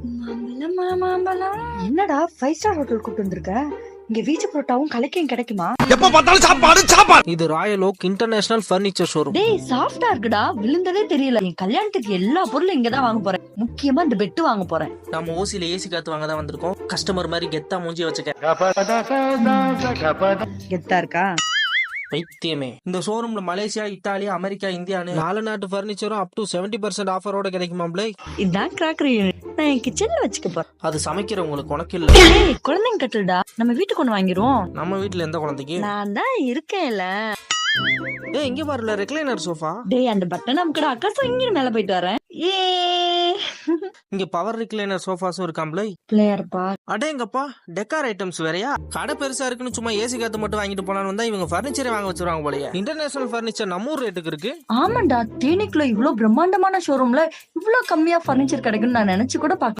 மாம்பழமா மாம்பழம். என்னடா 5 star hotel கூப்பிட்டு வந்திருக்க? இங்க வீச்சு புரோட்டாவும் கலக்கையும் கிடைக்குமா? எப்ப பார்த்தாலும் சாப்பாடு சாப்பாடு. இது Royal okay international furniture showroom. டேய் சாஃப்டா இருக்குடா, விழுந்ததே தெரியல. என் கல்யாணத்துக்கு எல்லா பொருளும் இங்கதான் வாங்க போறேன். முக்கியமா இந்த பெட்டு வாங்க போறேன். நம்ம ஓசில ஏசி காத்து வாங்க தான் வந்திருக்கோம். கஸ்டமர் மாதிரி கெத்தா மூஞ்சி வச்சுக்க. கெத்தா இருக்கா? பைத்தியமே. இந்த ஷோரூம்ல மலேசியா, இத்தாலி, அமெரிக்கா, இந்தியான்னு 4 நாட்டு பர்னிச்சரும் அப் டு 70% ஆஃபரோட கிடைக்குமாம்ல. இதான் கிராக்கரி நான் என் கிச்சன்ல வச்சுக்க போறேன். அது சமைக்கிறவங்களுக்கு உனக்கு இல்ல. டேய் குழந்தைங்க கட்டல்டா, நம்ம வீட்டுக்கு ஒண்ணு வாங்கிருவோம். நம்ம வீட்டுல எந்த குழந்தைக்கு? நான் தான் இருக்கேன்ல. ஏய் இங்க பாருல ரெக்லைனர் சோஃபா. டேய் அந்த பட்டன் நமக்குடா, அக்கா இங்க மேல போயிட்டு வரேன். ஏ இங்க பவர் ரெக்லைனர் சோஃபாஸும் இருக்காம்ல. பிள்ளையார்ப்பா. அடேங்கப்பா, டெக்கார் ஐட்டம்ஸ் வேறயா? கடை பெருசா இருக்குன்னு சும்மா ஏசி காத்து மட்டும் வாங்கிட்டு போலான்னு வந்தா இவங்க பர்னிச்சரே வாங்க வச்சிருவாங்க போலயே. இன்டர்நேஷனல் பர்னிச்சர் நம்ம ஊர் ரேட்டுக்கு இருக்கு. ஆமாண்டா, தேனிக்குள்ள இவ்ளோ பிரம்மாண்டமான ஷோரூம்ல இவ்ளோ கம்மியா பர்னிச்சர் கிடைக்கும்னு நான் நினைச்சு கூட பார்க்கல.